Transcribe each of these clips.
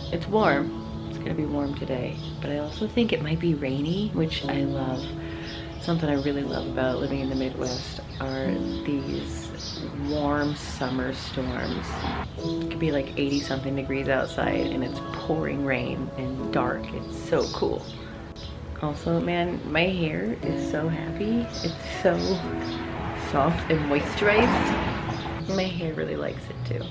It's warm. It's gonna be warm today, but I also think it might be rainy, which I love. Something I really love about living in the Midwest are these warm summer storms. It could be like 80 something degrees outside and it's pouring rain and dark. It's so cool. Also, man, my hair is so happy. It's so soft and moisturized. My hair really likes it too.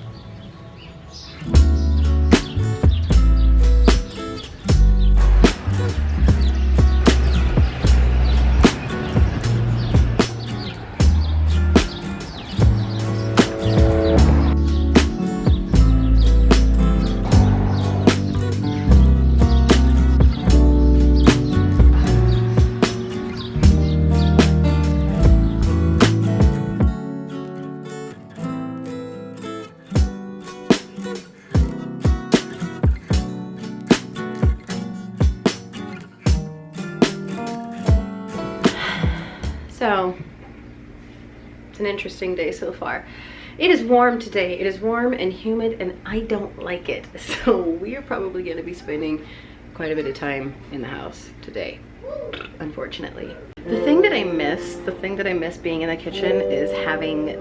So, it's an interesting day so far. It is warm today. It is warm and humid and I don't like it. So we are probably going to be spending quite a bit of time in the house today, unfortunately. The thing that I miss being in the kitchen is having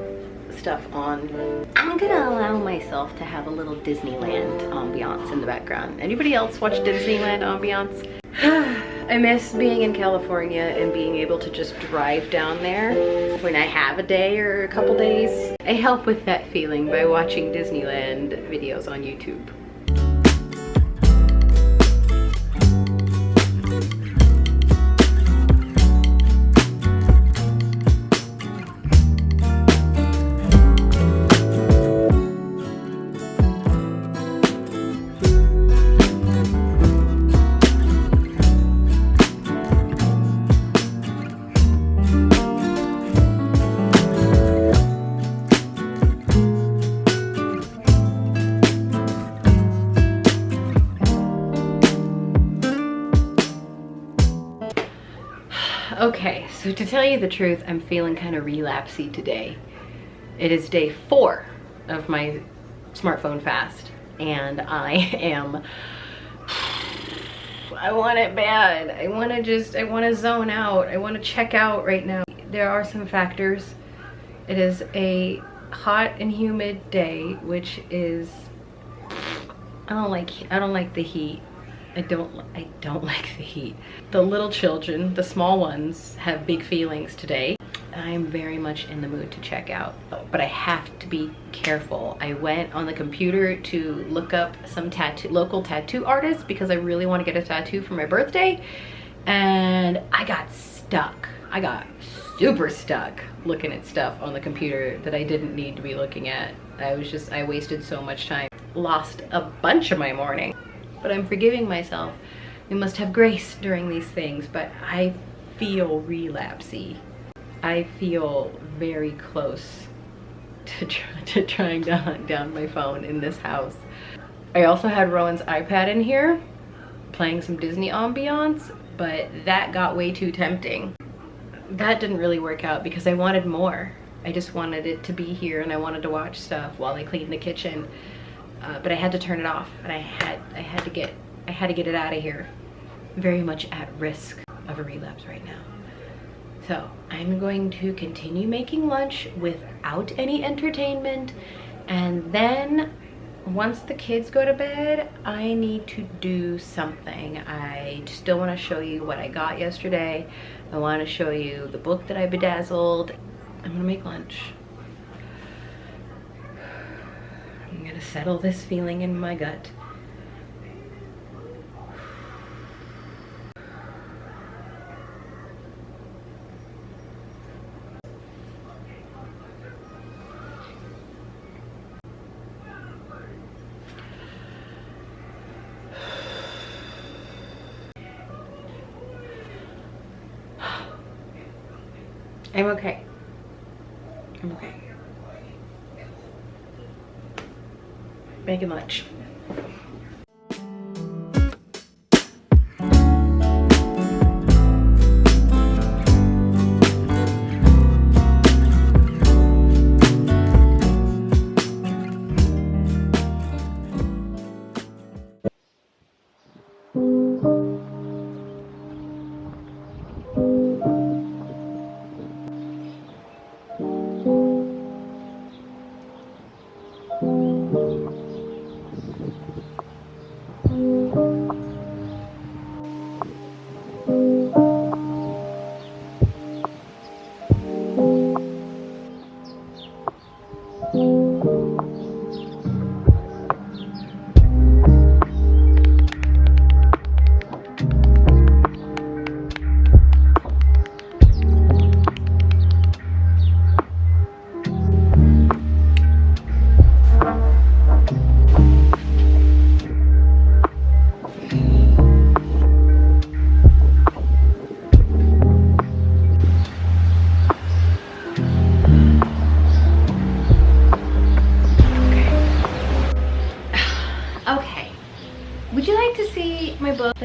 stuff on. I'm gonna allow myself to have a little Disneyland ambiance in the background. Anybody else watch Disneyland ambiance? I miss being in California and being able to just drive down there when I have a day or a couple days. I help with that feeling by watching Disneyland videos on YouTube. Okay, so to tell you the truth, I'm feeling kind of relapsey today. It is day 4 of my smartphone fast, and I want it bad. I want to zone out. I want to check out right now. There are some factors. It is a hot and humid day, which is, I don't like the heat. I don't like the heat. The little children, the small ones, have big feelings today. I'm very much in the mood to check out, but I have to be careful. I went on the computer to look up some local tattoo artists because I really want to get a tattoo for my birthday, and I got stuck. I got super stuck looking at stuff on the computer that I didn't need to be looking at. I wasted so much time. Lost a bunch of my morning. But I'm forgiving myself. We must have grace during these things, but I feel relapsey. I feel very close to trying to hunt down my phone in this house. I also had Rowan's iPad in here, playing some Disney ambiance, but that got way too tempting. That didn't really work out because I wanted more. I just wanted it to be here and I wanted to watch stuff while I cleaned the kitchen. But I had to turn it off, and I had to get it out of here. Very much at risk of a relapse right now. So I'm going to continue making lunch without any entertainment, and then once the kids go to bed, I need to do something. I still want to show you what I got yesterday. I want to show you the book that I bedazzled. I'm gonna make lunch. I'm gonna settle this feeling in my gut. I'm okay. I'm okay. Making lunch.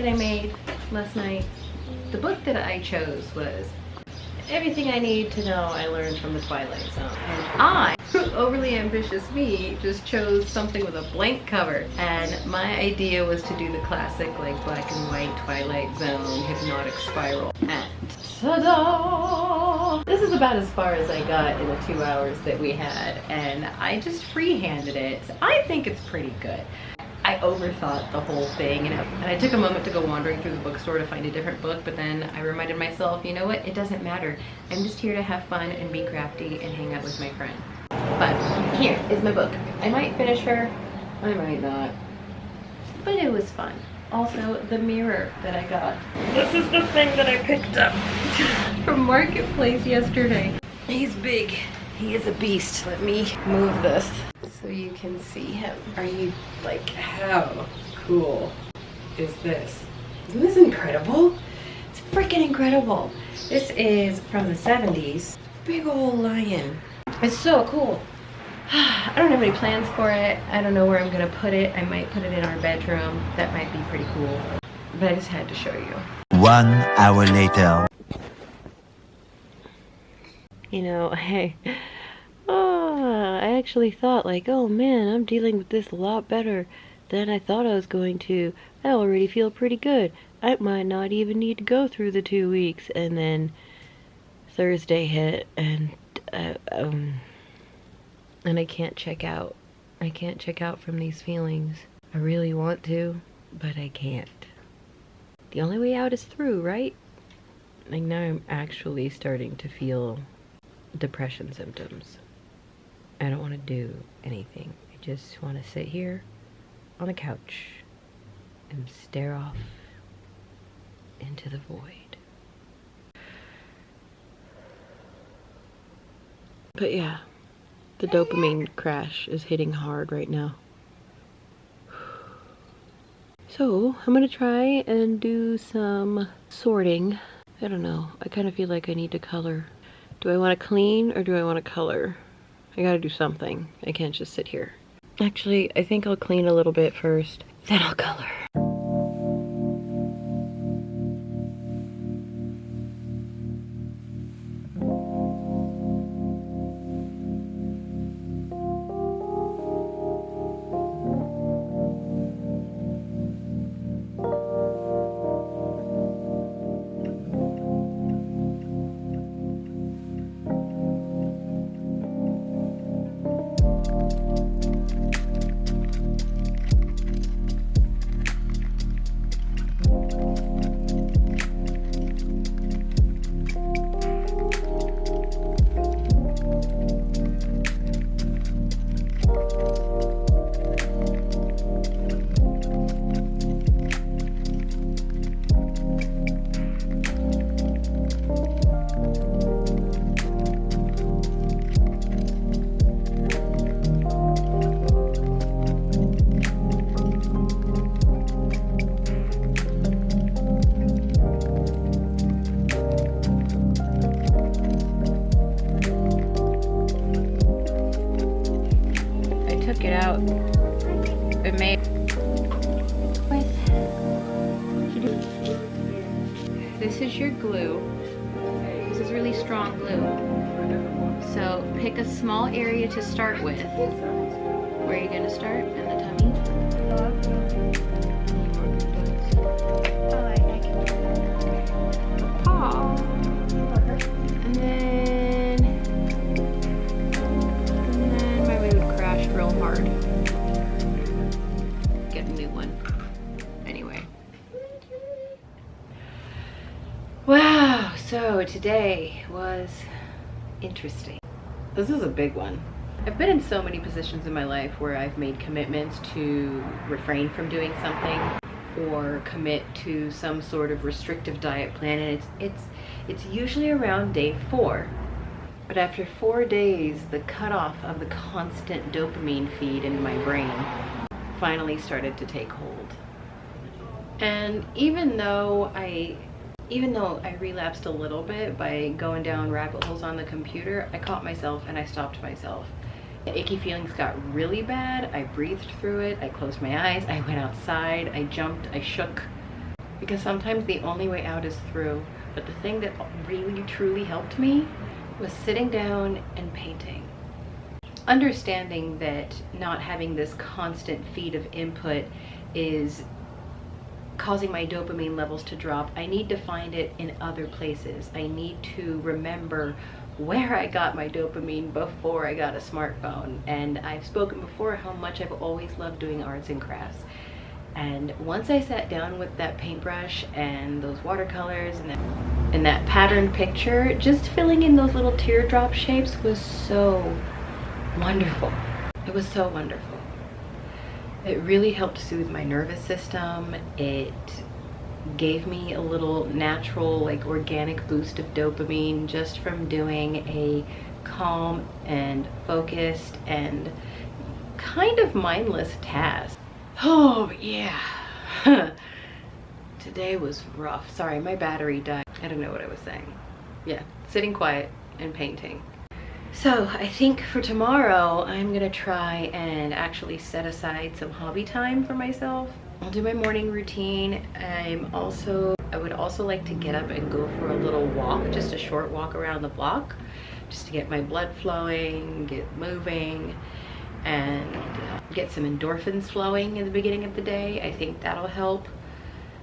that I made last night. The book that I chose was Everything I Need to Know I Learned from the Twilight Zone. And I, overly ambitious me, just chose something with a blank cover. And my idea was to do the classic like black and white Twilight Zone hypnotic spiral. And ta-da! This is about as far as I got in the 2 hours that we had. And I just freehanded it. So I think it's pretty good. I overthought the whole thing, and I took a moment to go wandering through the bookstore to find a different book, but then I reminded myself, you know what, it doesn't matter. I'm just here to have fun and be crafty and hang out with my friend. But here is my book. I might finish her, I might not, but it was fun. Also, the mirror that I got. This is the thing that I picked up from Marketplace yesterday. He's big. He is a beast. Let me move this so you can see him. Are you like, how cool is this? Isn't this incredible? It's freaking incredible. This is from the 70s. Big old lion. It's so cool. I don't have any plans for it. I don't know where I'm gonna put it. I might put it in our bedroom. That might be pretty cool. But I just had to show you. 1 hour later. You know, I actually thought like, oh man, I'm dealing with this a lot better than I thought I was going to. I already feel pretty good. I might not even need to go through the 2 weeks. And then Thursday hit, and I can't check out. I can't check out from these feelings. I really want to, but I can't. The only way out is through, right? Like now I'm actually starting to feel depression symptoms. I don't want to do anything. I just want to sit here on the couch and stare off into the void. But yeah, the dopamine crash is hitting hard right now. So I'm gonna try and do some sorting. I don't know, I kind of feel like I need to color. Do I want to clean or do I want to color? I gotta do something. I can't just sit here. Actually, I think I'll clean a little bit first, then I'll color. It made this is your glue. This is really strong glue. So pick a small area to start with. Where are you going to start? In the tummy? Paw. And then my mood crashed real hard. Get a new one. Anyway. Wow, so today was interesting. This is a big one. I've been in so many positions in my life where I've made commitments to refrain from doing something or commit to some sort of restrictive diet plan, and it's usually around day 4. But after 4 days, the cutoff of the constant dopamine feed into my brain finally started to take hold. And even though I relapsed a little bit by going down rabbit holes on the computer, I caught myself and I stopped myself. The icky feelings got really bad. I breathed through it. I closed my eyes. I went outside. I jumped. I shook. because sometimes the only way out is through. But the thing that really truly helped me was sitting down and painting. Understanding that not having this constant feed of input is causing my dopamine levels to drop. I need to find it in other places. I need to remember where I got my dopamine before I got a smartphone. And I've spoken before how much I've always loved doing arts and crafts. And once I sat down with that paintbrush and those watercolors and that patterned picture, just filling in those little teardrop shapes was so wonderful. It was so wonderful. It really helped soothe my nervous system. It gave me a little natural, like organic boost of dopamine just from doing a calm and focused and kind of mindless task. Oh yeah. Today was rough. Sorry, my battery died. I don't know what I was saying. Yeah, sitting quiet and painting. So I think for tomorrow, I'm gonna try and actually set aside some hobby time for myself. I'll do my morning routine. I would also like to get up and go for a little walk, just a short walk around the block, just to get my blood flowing, get moving, and get some endorphins flowing in the beginning of the day. I think that'll help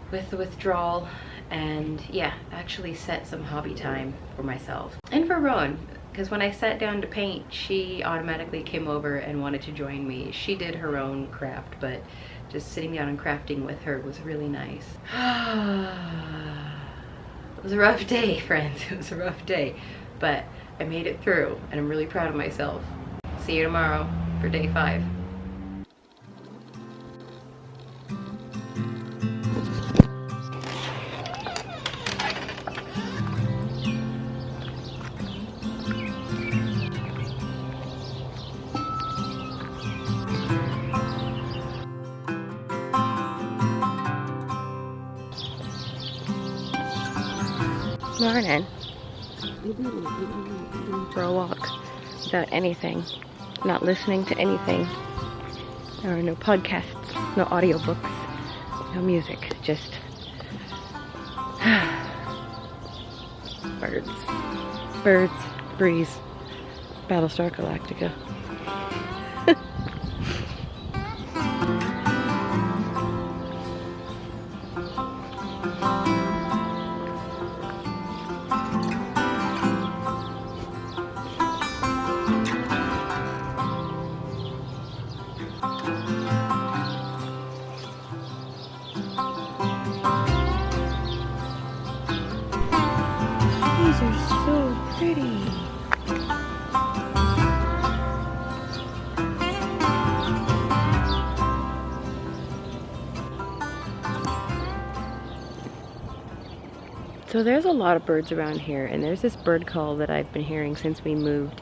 with the withdrawal. And yeah, actually set some hobby time for myself and for Rowan. Because when I sat down to paint, she automatically came over and wanted to join me. She did her own craft, but just sitting down and crafting with her was really nice. It was a rough day, friends. It was a rough day, but I made it through and I'm really proud of myself. See you tomorrow for day 5. Morning. For a walk without anything, not listening to anything. There are no podcasts, no audiobooks, no music, just birds, breeze, Battlestar Galactica. These are so pretty. So there's a lot of birds around here, and there's this bird call that I've been hearing since we moved,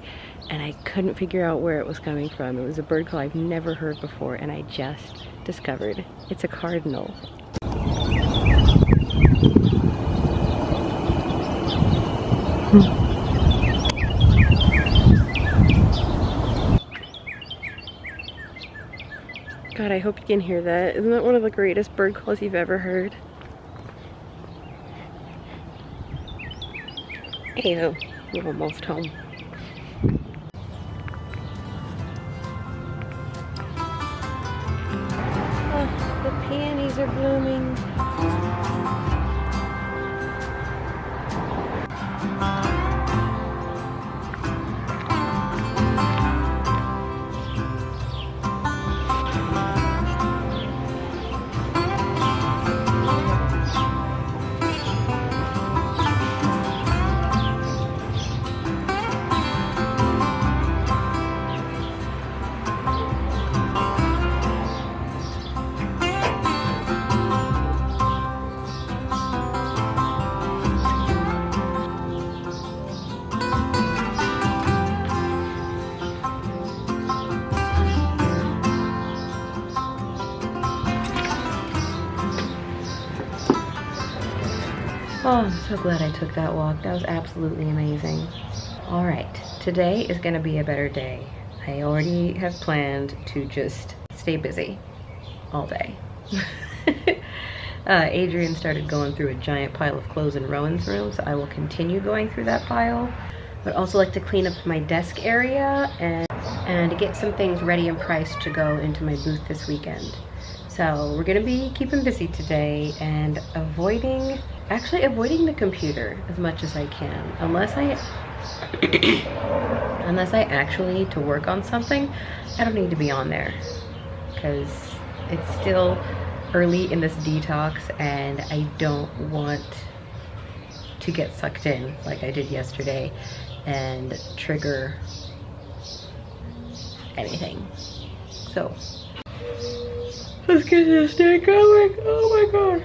and I couldn't figure out where it was coming from. It was a bird call I've never heard before, and I just discovered it's a cardinal. God, I hope you can hear that. Isn't that one of the greatest bird calls you've ever heard? Anywho, we're almost home. Oh, the peonies are blooming. Oh, I'm so glad I took that walk. That was absolutely amazing. All right, today is gonna be a better day. I already have planned to just stay busy all day. Adrian started going through a giant pile of clothes in Rowan's room, so I will continue going through that pile. But also like to clean up my desk area and get some things ready and priced to go into my booth this weekend. So we're gonna be keeping busy today and avoiding the computer as much as I can. Unless I actually need to work on something, I don't need to be on there, because it's still early in this detox and I don't want to get sucked in like I did yesterday and trigger anything. So let's get this day going. Oh my god.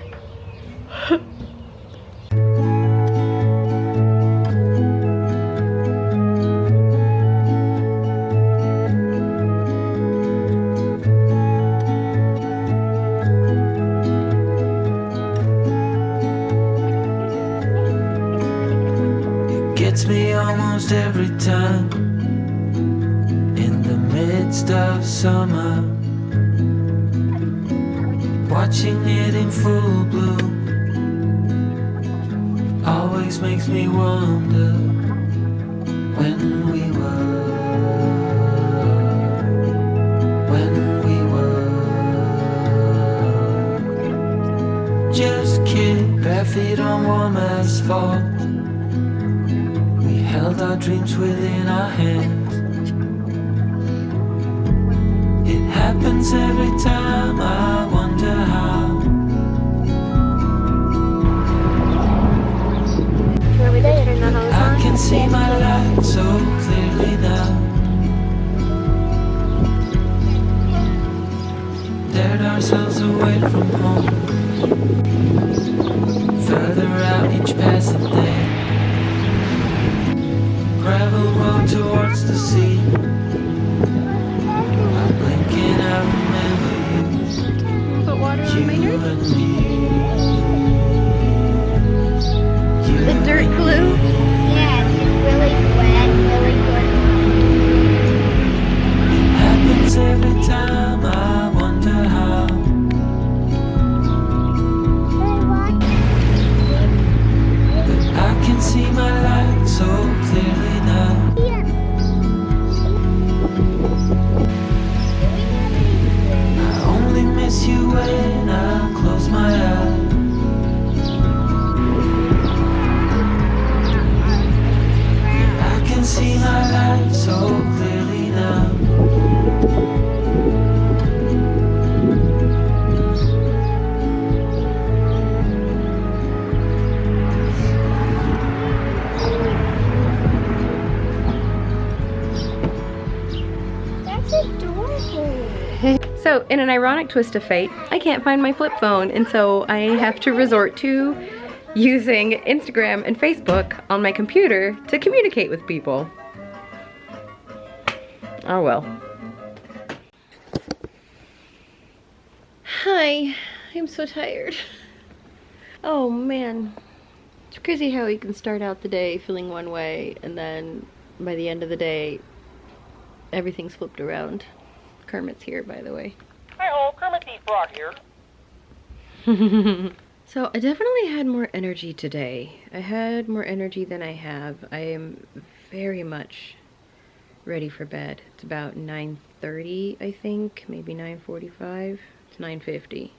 Gets me almost every time in the midst of summer, watching it in full bloom always makes me wonder when we were just kids, bare feet on warm asphalt. Held our dreams within our hands. It happens every time, I wonder how. I can see my light so clearly now. Dared ourselves away from home, further out each passing day. Gravel road towards the sea. I blink and I remember you. Put water on my You dirt. and me. The dirt glue. Yeah, it's really wet, really good. It happens every time, I wonder how. But I can see my light so clearly now. I only miss you when I close my eyes. I can see my life so clearly now. That's adorable. So, in an ironic twist of fate, I can't find my flip phone, and so I have to resort to using Instagram and Facebook on my computer to communicate with people. Oh well. Hi, I'm so tired. Oh man. It's crazy how you can start out the day feeling one way, and then by the end of the day, everything's flipped around. Kermit's here, by the way. Hi-ho, Kermit the Frog here. So I definitely had more energy today. I had more energy than I have. I am very much ready for bed. It's about 9:30, I think, maybe 9:45. It's 9:50.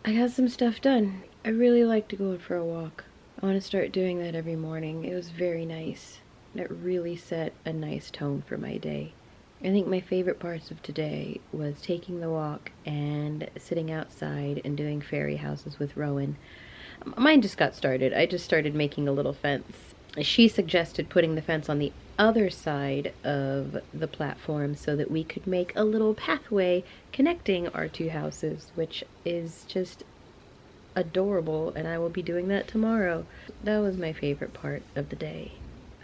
I got some stuff done. I really like to go for a walk. I want to start doing that every morning. It was very nice. It really set a nice tone for my day. I think my favorite parts of today was taking the walk and sitting outside and doing fairy houses with Rowan. Mine just got started. I just started making a little fence. She suggested putting the fence on the other side of the platform so that we could make a little pathway connecting our two houses, which is just adorable, and I will be doing that tomorrow. That was my favorite part of the day.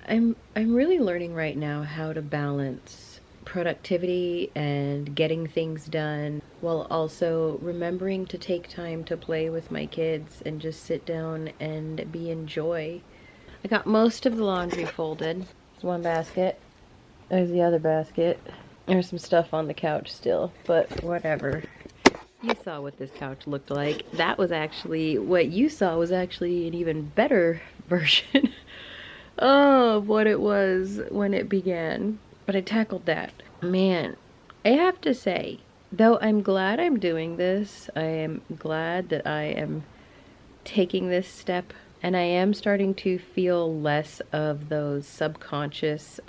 I'm really learning right now how to balance productivity and getting things done while also remembering to take time to play with my kids and just sit down and be in joy. I got most of the laundry folded. There's one basket. There's the other basket. There's some stuff on the couch still, but whatever. You saw what this couch looked like. That was actually, what you saw was actually an even better version of what it was when it began. But I tackled that. Man, I have to say, though I'm glad I'm doing this, I am glad that I am taking this step, and I am starting to feel less of those subconscious,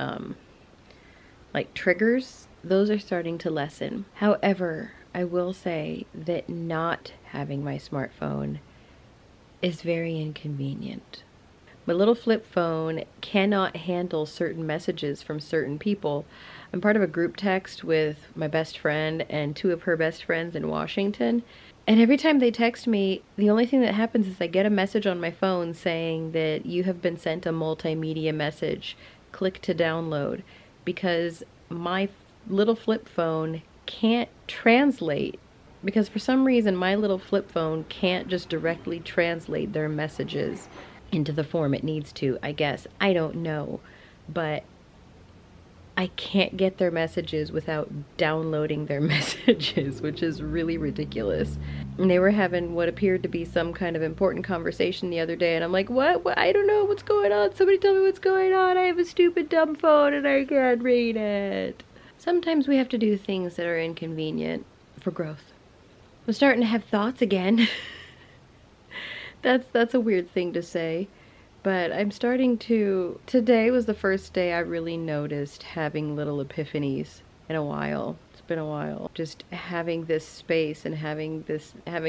like triggers. Those are starting to lessen. However, I will say that not having my smartphone is very inconvenient. My little flip phone cannot handle certain messages from certain people. I'm part of a group text with my best friend and two of her best friends in Washington. And every time they text me, the only thing that happens is I get a message on my phone saying that you have been sent a multimedia message. Click to download. Because my little flip phone can't translate. Because for some reason my little flip phone can't just directly translate their messages into the form it needs to, I guess. I don't know. But I can't get their messages without downloading their messages, which is really ridiculous. And they were having what appeared to be some kind of important conversation the other day, and I'm like, what? I don't know what's going on. Somebody tell me what's going on. I have a stupid dumb phone and I can't read it. Sometimes we have to do things that are inconvenient for growth. I'm starting to have thoughts again. That's a weird thing to say. But I'm starting to... Today was the first day I really noticed having little epiphanies in a while. It's been a while. Just having this space and having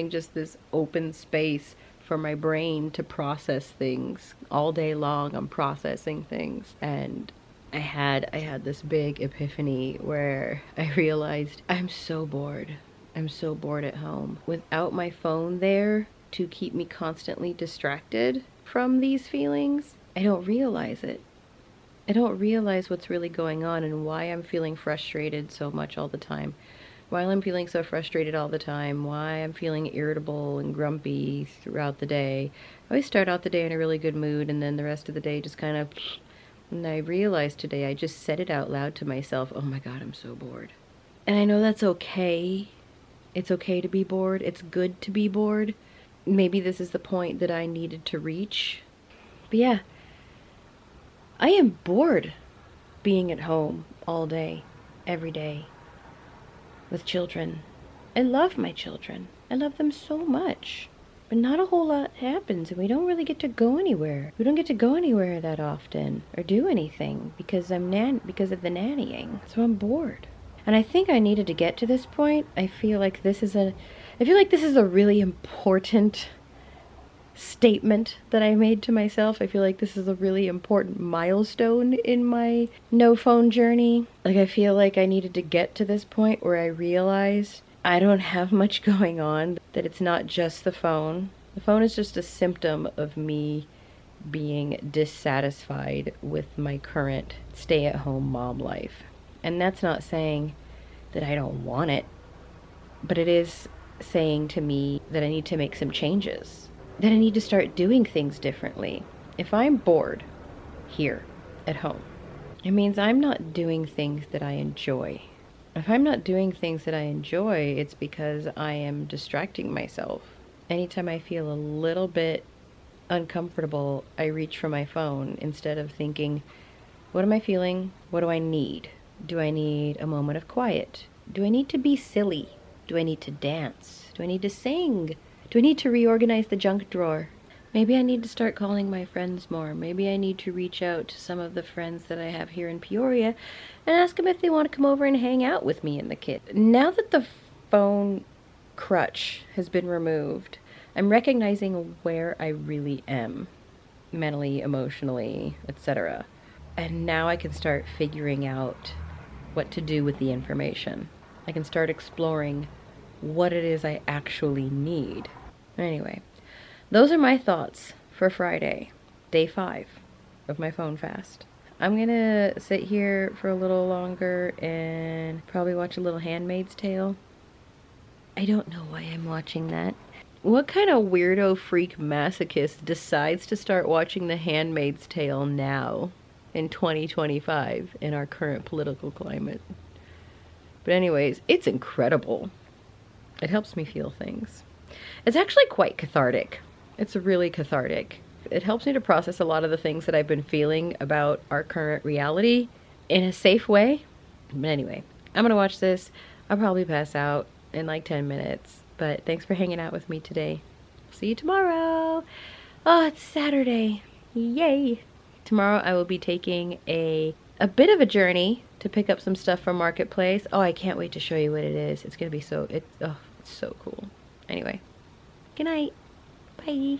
just this open space for my brain to process things. All day long I'm processing things. And I had this big epiphany where I realized I'm so bored. I'm so bored at home. Without my phone there to keep me constantly distracted from these feelings, I don't realize it. I don't realize what's really going on and why I'm feeling frustrated so much all the time. Why I'm feeling so frustrated all the time. Why I'm feeling irritable and grumpy throughout the day. I always start out the day in a really good mood and then the rest of the day just kind of... And I realized today, I just said it out loud to myself, oh my God, I'm so bored. And I know that's okay. It's okay to be bored. It's good to be bored. Maybe this is the point that I needed to reach. But yeah, I am bored being at home all day, every day, with children. I love my children. I love them so much. But not a whole lot happens, and we don't really get to go anywhere. We don't get to go anywhere that often, or do anything, because of the nannying. So I'm bored. And I think I needed to get to this point. I feel like this is a really important statement that I made to myself. I feel like this is a really important milestone in my no phone journey. Like I feel like I needed to get to this point where I realized I don't have much going on, that it's not just the phone. The phone is just a symptom of me being dissatisfied with my current stay-at-home mom life. And that's not saying that I don't want it, but it is saying to me that I need to make some changes, that I need to start doing things differently. If I'm bored here at home, it means I'm not doing things that I enjoy. If I'm not doing things that I enjoy, it's because I am distracting myself. Anytime I feel a little bit uncomfortable, I reach for my phone instead of thinking, what am I feeling? What do I need? Do I need a moment of quiet? Do I need to be silly? Do I need to dance? Do I need to sing? Do I need to reorganize the junk drawer? Maybe I need to start calling my friends more. Maybe I need to reach out to some of the friends that I have here in Peoria and ask them if they want to come over and hang out with me and the kid. Now that the phone crutch has been removed, I'm recognizing where I really am, mentally, emotionally, etc. And now I can start figuring out what to do with the information. I can start exploring what it is I actually need. Anyway, those are my thoughts for Friday, day 5 of my phone fast. I'm gonna sit here for a little longer and probably watch a little Handmaid's Tale. I don't know why I'm watching that. What kind of weirdo freak masochist decides to start watching The Handmaid's Tale now in 2025 in our current political climate? But anyways, it's incredible. It helps me feel things. It's actually quite cathartic. It's really cathartic. It helps me to process a lot of the things that I've been feeling about our current reality in a safe way. But anyway, I'm gonna watch this. I'll probably pass out in like 10 minutes. But thanks for hanging out with me today. See you tomorrow. Oh, it's Saturday. Yay. Tomorrow I will be taking a bit of a journey to pick up some stuff from Marketplace. Oh, I can't wait to show you what it is. It's gonna be it's so cool. Anyway, good night. Bye.